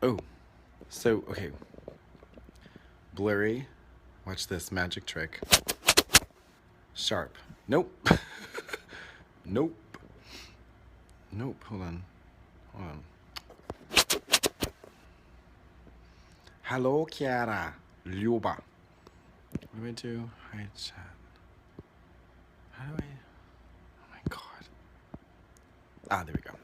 Oh, so, okay. Blurry. Watch this magic trick. Sharp. Nope. Nope. Nope. Hold on. Hold on. Hello, Kiara. Luba. What do I do? Hi, chat. How do I... Oh my god. Ah, there we go.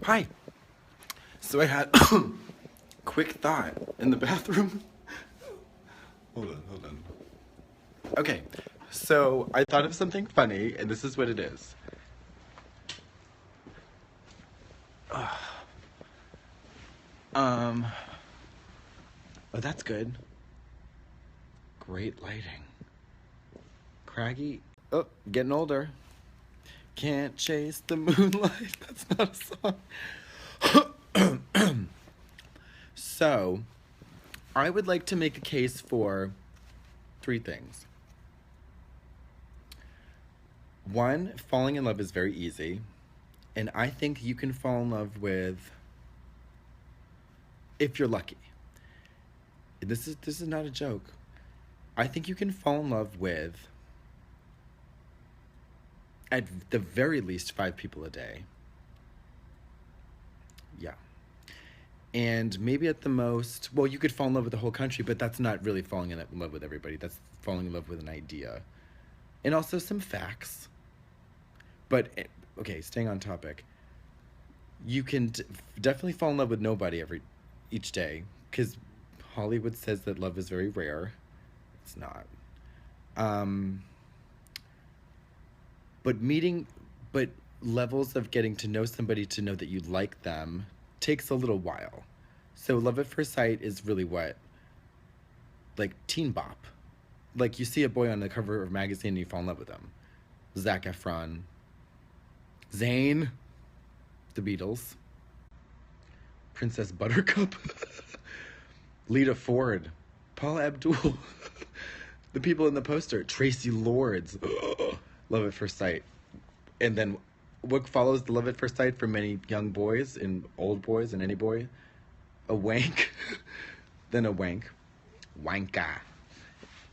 Hi. So I had quick thought in the bathroom. Hold on. Okay, so I thought of something funny, and this is what it is. Um, oh, that's good. Great lighting. Craggy. Oh, getting older. Can't chase the moonlight. That's not a song. So, I would like to make a case for three things. One, falling in love is very easy. And I think you can fall in love with, if you're lucky. This is not a joke. I think you can fall in love with, at the very least, 5 people a day. Yeah. And maybe at the most, well, you could fall in love with the whole country, but that's not really falling in love with everybody. That's falling in love with an idea. And also some facts. But, okay, staying on topic. You can definitely fall in love with nobody each day, because Hollywood says that love is very rare. It's not. But levels of getting to know somebody to know that you like them takes a little while. So love at first sight is really what? Like teen bop. Like you see a boy on the cover of a magazine and you fall in love with him. Zac Efron. Zayn. The Beatles. Princess Buttercup. Lita Ford. Paula Abdul. The people in the poster. Tracy Lords. Love at first sight. And then what follows the love at first sight for many young boys and old boys and any boy? A wank. Then a wank. Wanka.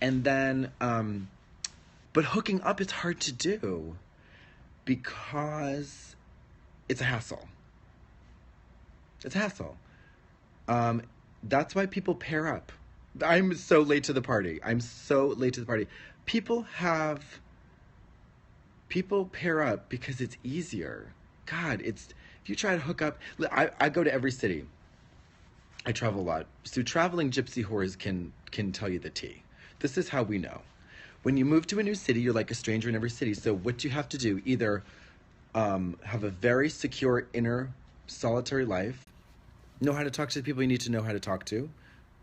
And then, but hooking up is hard to do because it's a hassle. It's a hassle. That's why people pair up. I'm so late to the party. People pair up because it's easier. God, if you try to hook up, I go to every city. I travel a lot. So traveling gypsy whores can tell you the tea. This is how we know. When you move to a new city, you're like a stranger in every city. So what you have to do, either have a very secure inner solitary life, know how to talk to the people you need to know how to talk to,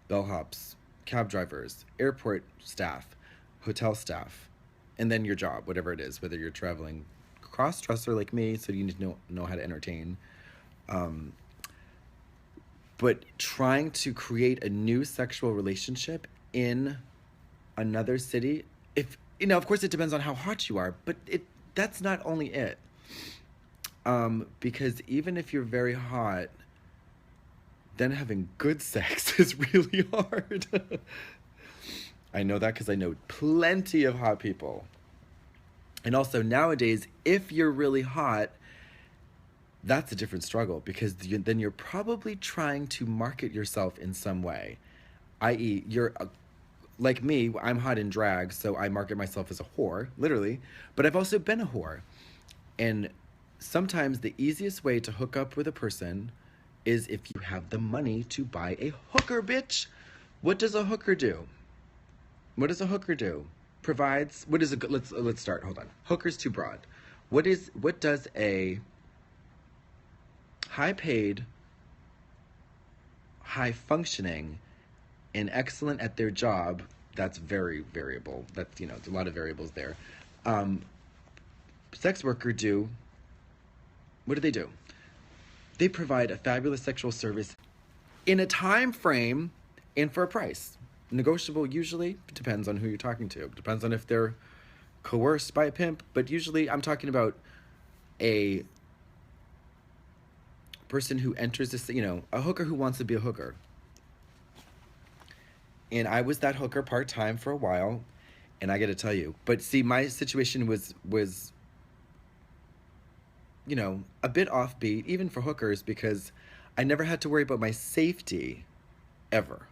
bellhops, cab drivers, airport staff, hotel staff, and then your job, whatever it is, whether you're traveling cross-dresser like me, so you need to know how to entertain. But trying to create a new sexual relationship in another city, of course it depends on how hot you are, but that's not only it. Because even if you're very hot, then having good sex is really hard. I know that because I know plenty of hot people. And also nowadays, if you're really hot, that's a different struggle because then you're probably trying to market yourself in some way. I.e., you're like me, I'm hot in drag, so I market myself as a whore, literally. But I've also been a whore. And sometimes the easiest way to hook up with a person is if you have the money to buy a hooker, bitch. What does a hooker do? What does a hooker do? Provides, what is a good, let's start, hold on. Hooker's too broad. What does a high-paid, high-functioning, and excellent at their job, that's very variable. That's, there's a lot of variables there. Sex worker do, what do they do? They provide a fabulous sexual service in a time frame and for a price. Negotiable usually, depends on who you're talking to. Depends on if they're coerced by a pimp, but usually I'm talking about a person who enters this, a hooker who wants to be a hooker. And I was that hooker part-time for a while, and I got to tell you, but see, my situation was a bit offbeat, even for hookers, because I never had to worry about my safety ever.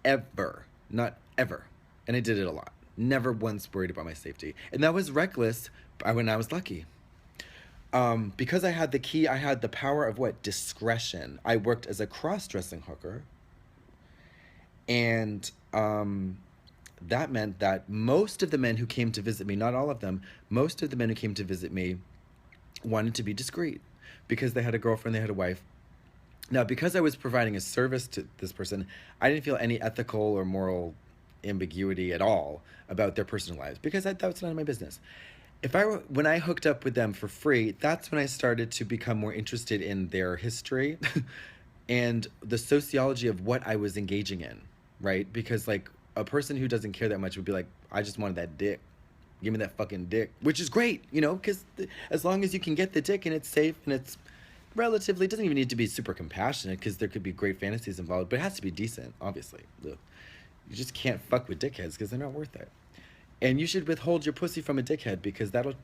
Ever. Not ever. And I did it a lot. Never once worried about my safety. And that was reckless when I was lucky. Because I had the key, I had the power of what? Discretion. I worked as a cross-dressing hooker. And that meant that most of the men who came to visit me, not all of them, most of the men who came to visit me wanted to be discreet because they had a girlfriend, they had a wife. Now, because I was providing a service to this person, I didn't feel any ethical or moral ambiguity at all about their personal lives because that was none of my business. When I hooked up with them for free, that's when I started to become more interested in their history and the sociology of what I was engaging in, right? Because like a person who doesn't care that much would be like, I just wanted that dick. Give me that fucking dick, which is great, because as long as you can get the dick and it's safe and it's relatively, it doesn't even need to be super compassionate because there could be great fantasies involved, but it has to be decent, obviously. Ugh. You just can't fuck with dickheads because they're not worth it. And you should withhold your pussy from a dickhead because that'll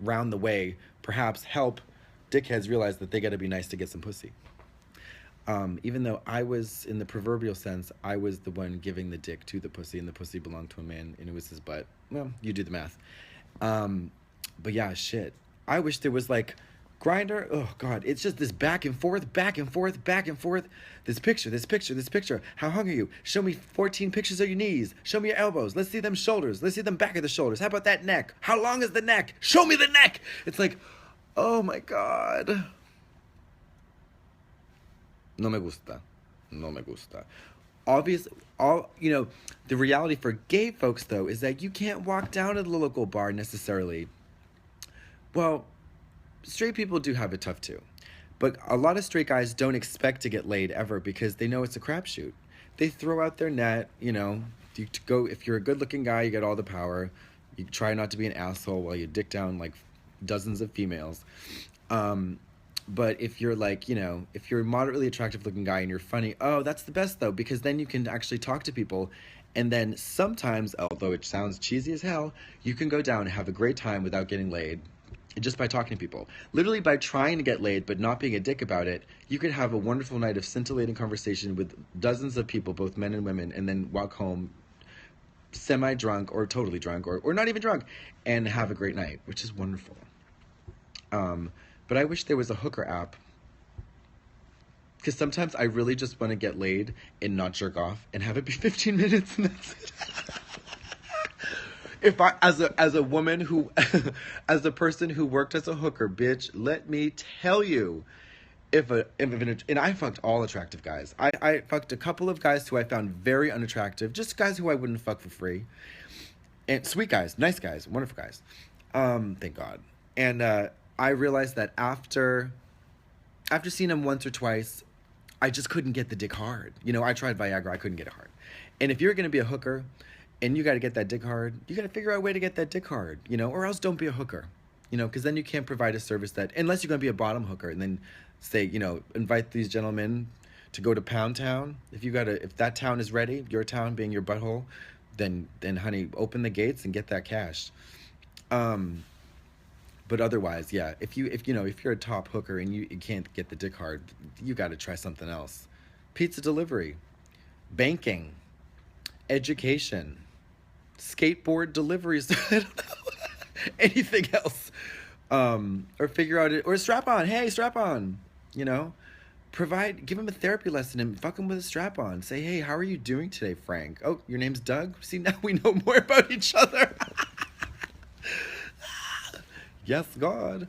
round the way, perhaps help dickheads realize that they got to be nice to get some pussy. Even though I was, in the proverbial sense, I was the one giving the dick to the pussy, and the pussy belonged to a man, and it was his butt. Well, you do the math. But yeah, shit. I wish there was like Grindr. Oh God, it's just this back and forth, back and forth, back and forth. This picture, this picture, this picture. How hung are you? Show me 14 pictures of your knees. Show me your elbows. Let's see them shoulders. Let's see them back of the shoulders. How about that neck? How long is the neck? Show me the neck. It's like, oh my God. No me gusta. No me gusta. Obviously, the reality for gay folks, though, is that you can't walk down to the local bar necessarily. Well, straight people do have it tough, too. But a lot of straight guys don't expect to get laid ever because they know it's a crapshoot. They throw out their net, if you're a good-looking guy, you get all the power. You try not to be an asshole while you dick down, like, dozens of females. But if you're like, if you're a moderately attractive looking guy and you're funny, oh, that's the best though, because then you can actually talk to people. And then sometimes, although it sounds cheesy as hell, you can go down and have a great time without getting laid just by talking to people. Literally by trying to get laid but not being a dick about it, you could have a wonderful night of scintillating conversation with dozens of people, both men and women, and then walk home semi-drunk or totally drunk or not even drunk and have a great night, which is wonderful. But I wish there was a hooker app. Because sometimes I really just want to get laid and not jerk off and have it be 15 minutes and that's it. If I, as a woman who, as a person who worked as a hooker, bitch, let me tell you, and I fucked all attractive guys. I fucked a couple of guys who I found very unattractive, just guys who I wouldn't fuck for free. And sweet guys, nice guys, wonderful guys. Thank God. And, I realized that after seeing him once or twice, I just couldn't get the dick hard. I tried Viagra, I couldn't get it hard. And if you're going to be a hooker and you got to get that dick hard, you got to figure out a way to get that dick hard, or else don't be a hooker, because then you can't provide a service that, unless you're going to be a bottom hooker and then say, invite these gentlemen to go to Pound Town. If that town is ready, your town being your butthole, then honey, open the gates and get that cash. But otherwise, yeah, if you're a top hooker and you can't get the dick hard, you got to try something else. Pizza delivery, banking, education, skateboard deliveries, anything else. Or figure out it, or strap on. Hey, strap on, give him a therapy lesson and fuck him with a strap on. Say, hey, how are you doing today, Frank? Oh, your name's Doug? See, now we know more about each other. Yes, God.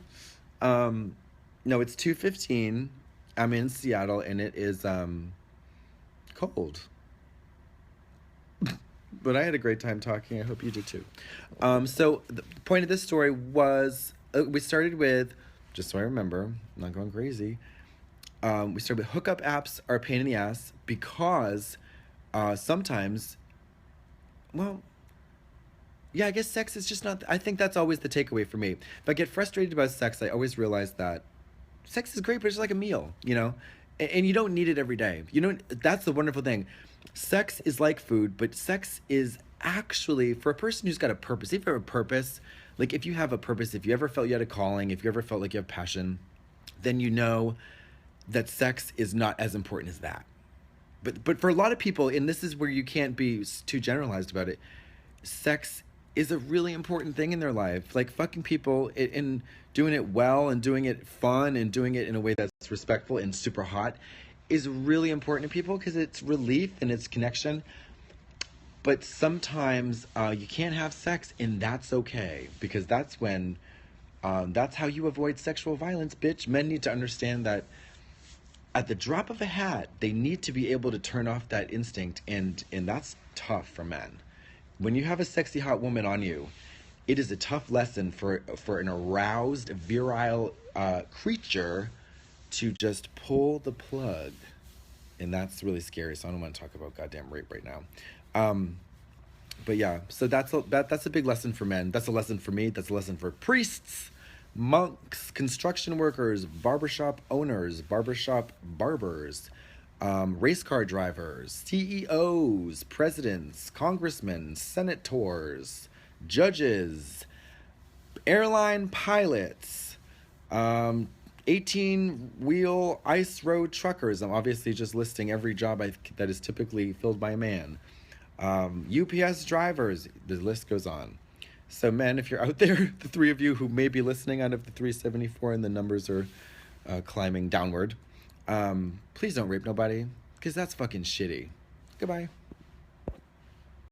No, it's 2:15. I'm in Seattle, and it is cold. But I had a great time talking. I hope you did too. So the point of this story was, we started with, just so I remember, I'm not going crazy. We started with hookup apps are a pain in the ass because sometimes, well, yeah, I guess sex is just not, I think that's always the takeaway for me. If I get frustrated about sex, I always realize that sex is great, but it's like a meal, you know? And you don't need it every day. You know, that's the wonderful thing. Sex is like food, but sex is actually, for a person who's got a purpose, if you have a purpose, like if you have a purpose, if you ever felt you had a calling, if you ever felt like you have passion, then you know that sex is not as important as that. But for a lot of people, and this is where you can't be too generalized about it, sex is a really important thing in their life. Like fucking people and doing it well and doing it fun and doing it in a way that's respectful and super hot is really important to people because it's relief and it's connection. But sometimes you can't have sex, and that's okay because that's when that's how you avoid sexual violence, bitch. Men need to understand that at the drop of a hat, they need to be able to turn off that instinct, and that's tough for men. When you have a sexy hot woman on you, it is a tough lesson for an aroused, virile creature to just pull the plug, and that's really scary. So I don't want to talk about goddamn rape right now. But yeah, so that's a big lesson for men. That's a lesson for me. That's a lesson for priests, monks, construction workers, barbershop owners, barbershop barbers, race car drivers, CEOs, presidents, congressmen, senators, judges, airline pilots, 18-wheel ice road truckers. I'm obviously just listing every job that is typically filled by a man. UPS drivers, the list goes on. So men, if you're out there, the three of you who may be listening out of the 374 and the numbers are climbing downward, please don't rape nobody, because that's fucking shitty. Goodbye.